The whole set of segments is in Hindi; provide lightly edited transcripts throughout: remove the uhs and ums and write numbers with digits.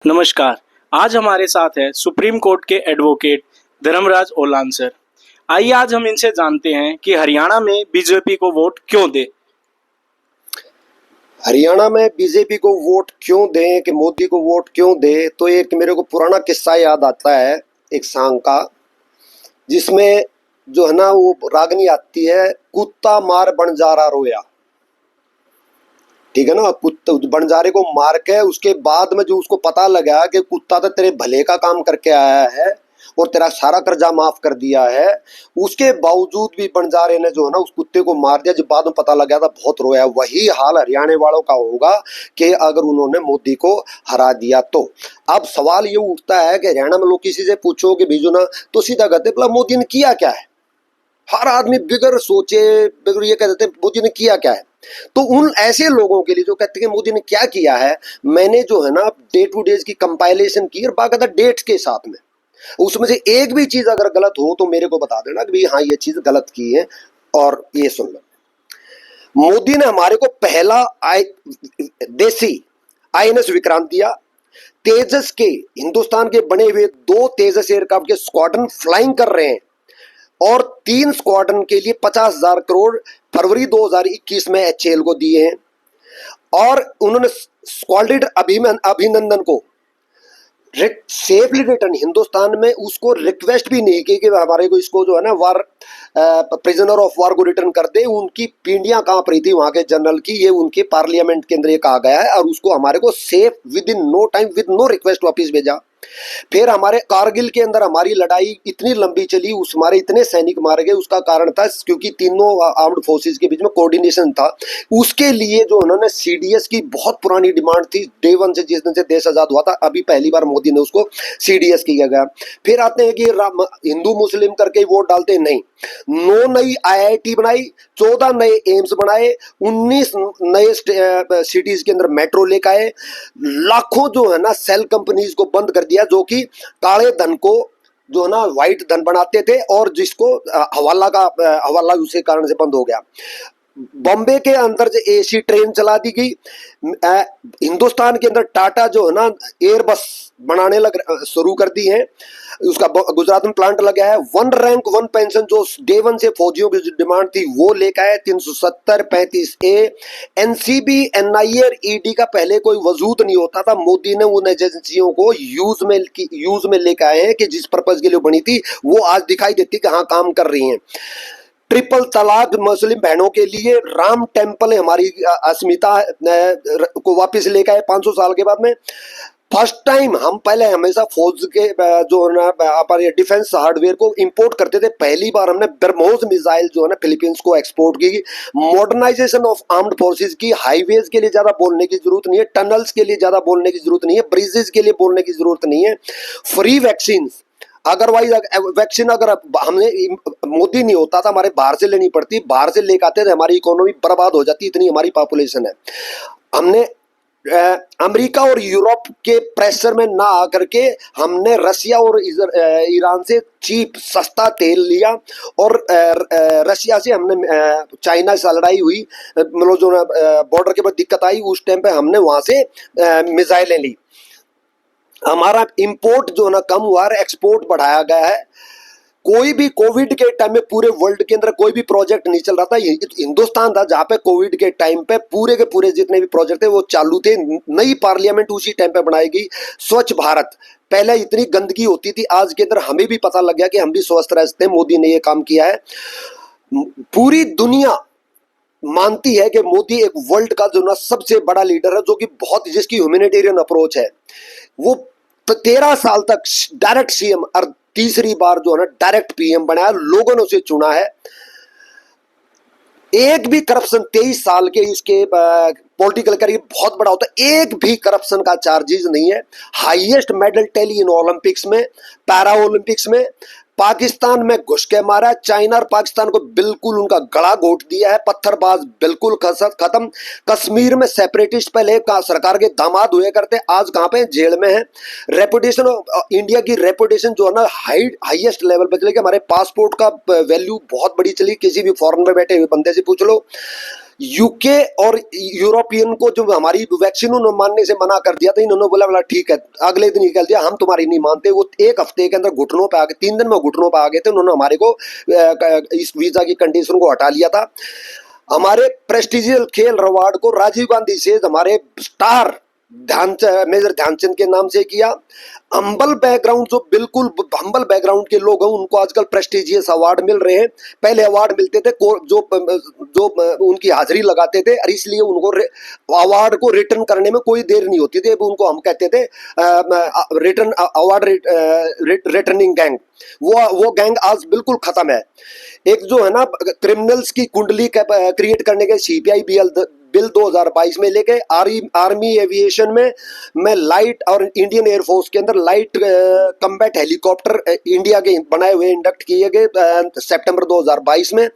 नमस्कार। आज हमारे साथ है सुप्रीम कोर्ट के एडवोकेट धर्मराज ओलान सर। आइए आज हम इनसे जानते हैं कि हरियाणा में बीजेपी को वोट क्यों दे। हरियाणा में बीजेपी को वोट क्यों दें कि मोदी को वोट क्यों दे, तो एक मेरे को पुराना किस्सा याद आता है एक सांग का, जिसमें जो है ना वो रागनी आती है, कुत्ता मार बंजारा रोया। ठीक है ना, कुत्ता बंजारे को मार के उसके बाद में जो उसको पता लगा कि कुत्ता तो तेरे भले का काम करके आया है और तेरा सारा कर्जा माफ कर दिया है, उसके बावजूद भी बंजारे ने जो है ना उस कुत्ते को मार दिया। जब बाद में पता लगा था बहुत रोया। वही हाल हरियाणा वालों का होगा कि अगर उन्होंने मोदी को हरा दिया तो। अब सवाल ये उठता है कि हरियाणा में लोग किसी से पूछो कि भेजो ना, तो सीधा कहते बोला मोदी ने किया क्या है। हर आदमी बिगर सोचे बिगर ये कहते मोदी ने किया क्या है। तो उन ऐसे लोगों के लिए जो कहते हैं मोदी ने क्या किया है, मैंने जो है ना डे टू डेज की कंपाइलेशन की और बाकायदा डेट्स के साथ में, उसमें से एक भी चीज अगर गलत हो तो मेरे को बता देना कि भाई हाँ ये चीज गलत की है। और ये सुन लो, मोदी ने हमारे को पहला देसी आईएनएस विक्रांत दिया। तेजस के हिंदुस्तान के बने हुए 2 तेजस एयरक्राफ्ट के स्क्वाड्रन फ्लाइंग कर रहे हैं और 3 स्क्वाड्रन के लिए 50,000 करोड़ फरवरी 2021 में एचएएल को दिए हैं। और उन्होंने स्क्वाड लीडर अभिनंदन को सेफली रिटर्न हिंदुस्तान में उसको रिक्वेस्ट भी नहीं की कि हमारे को इसको जो है ना वार प्रिजनर ऑफ वार को रिटर्न कर दे। उनकी पीढ़ियां कांप रही थी वहां के जनरल की, ये उनके पार्लियामेंट के अंदर ये कहा गया है और उसको हमारे को safe within no time with no request वापिस भेजा। फिर हमारे कारगिल के अंदर हमारी लड़ाई इतनी लंबी चली, उस हमारे इतने सैनिक मारे गए, उसका कारण था क्योंकि तीनों आर्म्ड फोर्सेस के बीच में कोऑर्डिनेशन था। उसके लिए जो उन्होंने सीडीएस की बहुत पुरानी डिमांड थी डे वन से, जिस दिन से देश आजाद हुआ था, अभी पहली बार मोदी ने उसको सीडीएस किया गया। फिर आते हैं कि हिंदू मुस्लिम करके वोट डालते, नहीं, 9 नई आईआईटी बनाई, 14 नए एम्स बनाए, 19 नए सिटीज के अंदर मेट्रो लेकर आए, लाखों जो है ना सेल कंपनीज को बंद कर दिया जो कि काले धन को जो है ना व्हाइट धन बनाते थे और जिसको हवाला उसी कारण से बंद हो गया। बॉम्बे के अंदर जो एसी ट्रेन चला दी गई। हिंदुस्तान के अंदर टाटा जो है ना एयरबस बनाने शुरू कर दी है, उसका गुजरात में प्लांट लगा है। 1 रैंक 1 पेंशन जो डे वन से फौजियों की डिमांड थी वो लेकर आए, 370 35A। एनसीबी एनआईए ईडी का पहले कोई वजूद नहीं होता था, मोदी ने उन एजेंसियों को यूज में लेकर आए हैं कि जिस पर्पज के लिए बनी थी वो आज दिखाई देती कि हाँ काम कर रही हैं। ट्रिपल तलाक मुस्लिम बहनों के लिए, राम टेम्पल है हमारी अस्मिता को वापस लेकर आए 500 साल के बाद में। फर्स्ट टाइम हम पहले हमेशा फौज के जो है ना डिफेंस हार्डवेयर को इंपोर्ट करते थे, पहली बार हमने ब्रह्मोस मिसाइल जो है ना फिलीपींस को एक्सपोर्ट की। मॉडर्नाइजेशन ऑफ आर्म्ड फोर्सेस की, हाईवेज के लिए ज्यादा बोलने की जरूरत नहीं है, टनल्स के लिए ज्यादा बोलने की जरूरत नहीं है, ब्रिजेस के लिए बोलने की जरूरत नहीं है। फ्री वैक्सीन, अदरवाइज वैक्सीन अगर हमने मोदी नहीं होता था हमारे बाहर से लेनी पड़ती, बाहर से लेकर आते थे, हमारी इकोनॉमी बर्बाद हो जाती, इतनी हमारी पॉपुलेशन है। हमने अमेरिका और यूरोप के प्रेशर में ना आकर के हमने रसिया और ईरान से चीप सस्ता तेल लिया और रसिया से हमने चाइना से लड़ाई हुई, मतलब जो बॉर्डर के पर दिक्कत आई उस टाइम पे हमने वहां से मिसाइलें ली। हमारा इंपोर्ट जो ना कम हुआ है, एक्सपोर्ट बढ़ाया गया है। कोई भी कोविड के टाइम में पूरे वर्ल्ड के अंदर कोई भी प्रोजेक्ट नहीं चल रहा था, हिंदुस्तान था जहां पे कोविड के टाइम पे पूरे के पूरे जितने भी प्रोजेक्ट थे वो चालू थे। नई पार्लियामेंट उसी टाइम पे बनाई गई। स्वच्छ भारत, पहले इतनी गंदगी होती थी, आज के अंदर हमें भी पता लग गया कि हम भी स्वस्थ रहते हैं, मोदी ने ये काम किया है। पूरी दुनिया मानती है कि मोदी एक वर्ल्ड का जो ना सबसे बड़ा लीडर है, जो कि बहुत जिसकी ह्यूमैनिटेरियन अप्रोच है। वो 13 साल तक डायरेक्ट सीएम और तीसरी बार जो है ना डायरेक्ट पीएम बनाया, लोगों ने उसे चुना है। एक भी करप्शन 23 साल के इसके पॉलिटिकल करियर बहुत बड़ा होता है, एक भी करप्शन का चार्जेस नहीं है। Highest medal tally in Olympics में, पैरा ओलंपिक्स में। पाकिस्तान में घुस के मारा, चाइना और पाकिस्तान को बिल्कुल उनका गला घोट दिया है, पत्थरबाज बिल्कुल खत्म। कश्मीर में सेपरेटिस्ट पहले सरकार के दामाद हुए करते, आज कहां पे जेल में है। रेपुटेशन इंडिया की रेपुटेशन जो है ना हाईएस्ट लेवल पे चली गई। हमारे पासपोर्ट का वैल्यू बहुत बड़ी चली, किसी भी फॉरेन में बैठे हुए बंदे से पूछ लो। यूके और यूरोपियन को जो हमारी वैक्सीन उन्होंने मानने से मना कर दिया था, इन्होंने बोला बोला ठीक है, अगले दिन निकल दिया हम तुम्हारी नहीं मानते। वो एक हफ्ते के अंदर घुटनों पे आ गए, 3 दिन में घुटनों पे आ गए थे। उन्होंने हमारे को इस वीजा की कंडीशन को हटा लिया था। हमारे प्रेस्टिजियल खेल अवार्ड को राजीव गांधी से हमारे स्टार मेजर ध्यानचंद के नाम से किया। हम्बल बैकग्राउंड, जो बिल्कुल हम्बल बैकग्राउंड के लोग हैं, उनको आजकल प्रेस्टिजियस अवार्ड मिल रहे हैं। पहले अवार्ड मिलते थे जो उनकी हाजिरी लगाते थे, और इसलिए उनको अवार्ड को रिटर्न करने में कोई देर नहीं होती थी। उनको हम कहते थे रिटर्न अवार्ड रिटर्निंग गैंग। वो गैंग आज बिल्कुल खत्म है। एक जो है ना क्रिमिनल्स की कुंडली क्रिएट करने के सीपीआई बिल 2022 में लेके आर्मी एविएशन में मैं लाइट और इंडियन एयरफोर्स के अंदर लाइट कम्बैट हेलीकॉप्टर इंडिया के बनाए हुए इंडक्ट किए गए सितंबर 2022 में।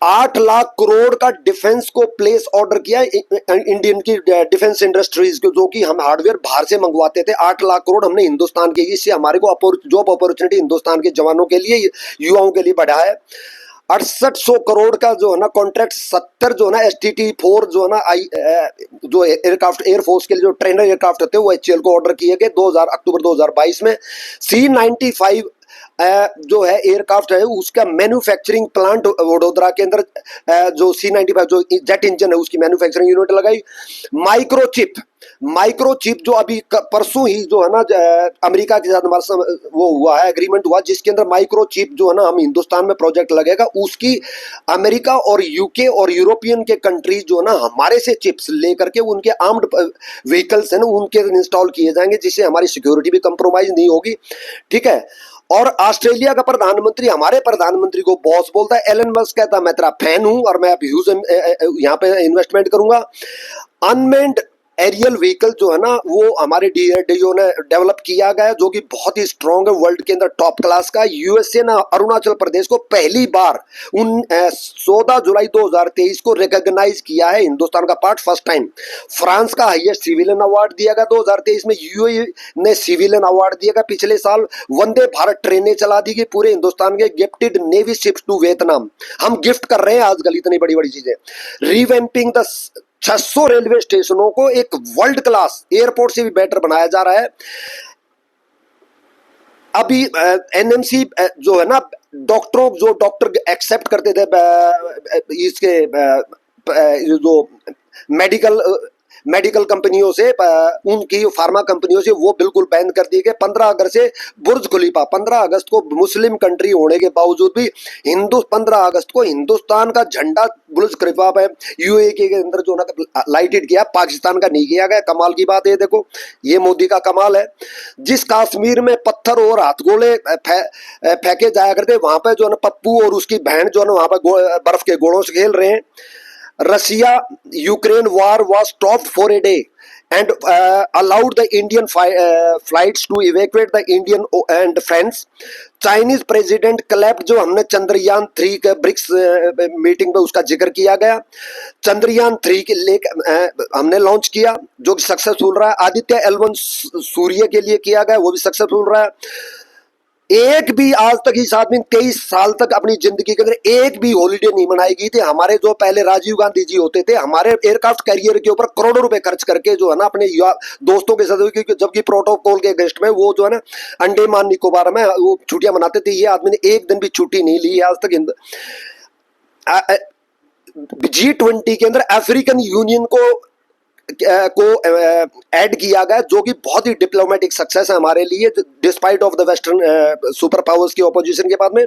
8 लाख करोड़ का डिफेंस को प्लेस ऑर्डर किया इंडियन की डिफेंस इंडस्ट्रीज को, जो कि हम हार्डवेयर बाहर से मंगवाते थे। 8 लाख करोड़ हमने हिंदुस्तान के, इससे हमारे को जॉब अपॉर्चुनिटी हिंदुस्तान के जवानों के लिए, युवाओं के लिए बढ़ा है। 6800 करोड़ का जो है ना कॉन्ट्रैक्ट, 70 जो है ना STT-4 जो है ना जो एयरक्राफ्ट एयरफोर्स के लिए जो ट्रेनर एयरक्राफ्ट होते हैं वो HAL को ऑर्डर किए गए अक्टूबर 2022 में। C-95 जो है एयरक्राफ्ट है, उसका मैन्युफैक्चरिंग प्लांट वडोदरा के अंदर जो C-95 जो जेट इंजन है उसकी मैन्युफैक्चरिंग यूनिट लगाई। माइक्रोचिप जो अभी परसों ही जो है ना अमेरिका के साथ हमारा वो हुआ है, एग्रीमेंट हुआ, जिसके अंदर माइक्रोचिप जो है ना हम हिंदुस्तान में प्रोजेक्ट लगेगा, उसकी अमेरिका और यूके और यूरोपियन के कंट्रीज जो है ना हमारे से चिप्स लेकर के उनके आर्म्ड व्हीकल्स है ना उनके इंस्टॉल किए जाएंगे, जिससे हमारी सिक्योरिटी भी कंप्रोमाइज नहीं होगी। ठीक है। और ऑस्ट्रेलिया का प्रधानमंत्री हमारे प्रधानमंत्री को बॉस बोलता है। एलन मस्क कहता है मैं तेरा फैन हूं और मैं ह्यूज यहाँ पे इन्वेस्टमेंट करूंगा। अनमेन्ड एरियल व्हीकल जो है ना वो हमारे डीओ ने डेवलप किया गया, जो कि बहुत ही स्ट्रॉन्ग है, वर्ल्ड के अंदर टॉप क्लास का। यूएसए ने अरुणाचल प्रदेश को पहली बार 14 जुलाई 2023 को रिकॉग्नाइज किया है, हिंदुस्तान का पार्ट फर्स्ट टाइम। फ्रांस का हाईएस्ट सिविलियन अवार्ड दिया गया 2023 में। यूएई ने सिविलियन अवार्ड दिया गया। पिछले साल वंदे भारत ट्रेनें चला दी गई पूरे हिंदुस्तान के, gifted navy ships to Vietnam. हम गिफ्ट कर रहे हैं आजकल इतनी बड़ी बड़ी चीजें। रिवैम्पिंग द 600 रेलवे स्टेशनों को एक वर्ल्ड क्लास एयरपोर्ट से भी बेटर बनाया जा रहा है। अभी एनएमसी जो है ना डॉक्टर एक्सेप्ट करते थे इसके जो मेडिकल कंपनियों से, उनकी फार्मा कंपनियों से वो बिल्कुल बैन कर दिए गए। 15 अगस्त से बुर्ज खलीफा, 15 अगस्त को मुस्लिम कंट्री होने के बावजूद भी 15 अगस्त को हिंदुस्तान का झंडा बुर्ज खलीफा पे यूएई के अंदर जो ना लाइटेड किया, पाकिस्तान का नहीं किया गया। कमाल की बात है, देखो ये मोदी का कमाल है। जिस कश्मीर में पत्थर और हाथगोले फेंके जाया करते, वहां पे जो है ना पप्पू और उसकी बहन जो है ना वहां पे बर्फ के गोलों से खेल रहे हैं। Russia Ukraine war was stopped for a day and allowed the Indian flights to evacuate the Indian and friends. Chinese president clapped, जो हमने चंद्रयान 3 के ब्रिक्स मीटिंग पे उसका जिक्र किया गया। चंद्रयान 3 के लेकर हमने लॉन्च किया जो कि सक्सेसफुल रहा है। आदित्य L1 सूर्य के लिए किया गया, वो भी सक्सेसफुल रहा है। एक भी आज तक इस आदमी 23 साल तक अपनी जिंदगी के अंदर एक भी हॉलीडे नहीं मनाई गई थी। हमारे जो पहले राजीव गांधी जी होते थे, हमारे एयरक्राफ्ट कैरियर के ऊपर करोड़ों रुपए खर्च करके जो है ना अपने दोस्तों के साथ, जबकि प्रोटोकॉल के अगेंस्ट में वो जो है ना अंडमान निकोबार में वो छुट्टियां मनाते थे, ये आदमी ने एक दिन भी छुट्टी नहीं ली आज तक। G20 के अंदर अफ्रीकन यूनियन को ऐड किया गया, जो कि बहुत ही डिप्लोमेटिक सक्सेस है हमारे लिए, despite of the western super powers की ऑपोजिशन के बाद में।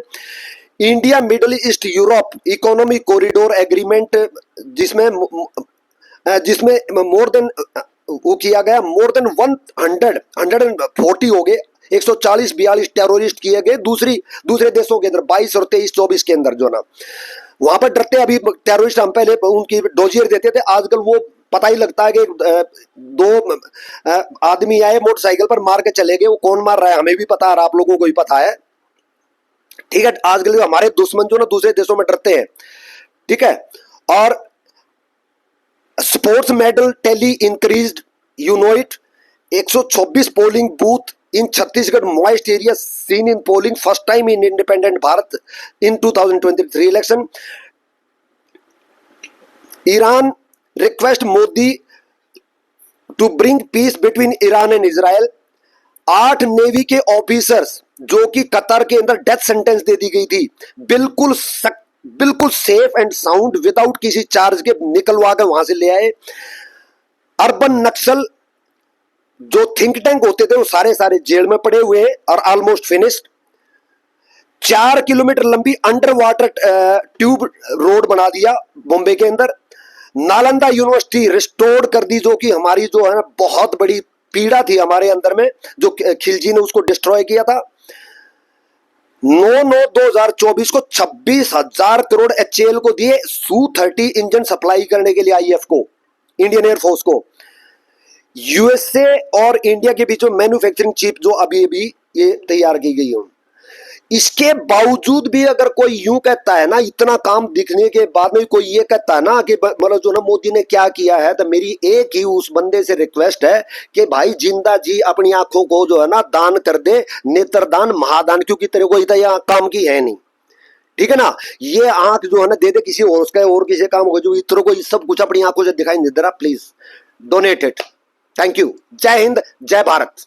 India middle east Europe economic corridor agreement, जिसमें मोर देन वो किया गया, मोर देन 140 हो गए, 140-42 टेररिस्ट किए गए दूसरे देशों के अंदर 22 और 23-24 के अंदर जो ना वहां पर डरते। अभी टेररिस्ट हम पहले उनकी डोजियर देते थे, आजकल वो पता ही लगता है कि 2 आदमी आए मोटरसाइकिल पर, मार के चले गए। वो कौन मार रहा है हमें भी पता है, आप लोगों को भी पता है। ठीक है। आजकल हमारे दुश्मन जो ना दूसरे देशों में डरते हैं। ठीक है। और sports medal tally increased, you know it. 126 polling booth in Chhattisgarh Maoist area seen in polling first time in independent Bharat in 2023 election. Iran request Modi to bring peace between Iran and Israel. 8 navy के ऑफिसर्स जो कि कतर के अंदर डेथ सेंटेंस दे दी गई थी, बिल्कुल सेफ एंड साउंड विदाउट किसी चार्ज के निकलवा कर वहां से ले आए। अर्बन नक्सल जो थिंक टैंक होते थे वो सारे जेल में पड़े हुए और ऑलमोस्ट फिनिश्ड। 4 किलोमीटर लंबी अंडर वाटर ट्यूब रोड बना दिया बॉम्बे के अंदर। नालंदा यूनिवर्सिटी रिस्टोर्ड कर दी, जो कि हमारी जो है बहुत बड़ी पीड़ा थी हमारे अंदर में, जो खिलजी ने उसको डिस्ट्रॉय किया था। 9/9/2024 को 26,000 करोड़ HAL को दिए Su-30 इंजन सप्लाई करने के लिए IF को, इंडियन एयरफोर्स को। USA और इंडिया के बीच में मैन्युफैक्चरिंग चिप जो अभी ये तैयार की गई है, इसके बावजूद भी अगर कोई यूं कहता है ना, इतना काम दिखने के बाद में कोई ये कहता है ना कि मतलब जो ना मोदी ने क्या किया है, तो मेरी एक ही उस बंदे से रिक्वेस्ट है कि भाई जिंदा जी अपनी आंखों को जो है ना दान कर दे, नेत्रदान महादान, क्योंकि तेरे को इतना यहाँ काम की है नहीं, ठीक है ना। ये आंख जो है ना दे दे किसी और का, और किसी काम हो, जो इतरों को सब कुछ अपनी आंखों से दिखाई नहीं दे रहा, please donate it. Thank you. जय हिंद, जय भारत।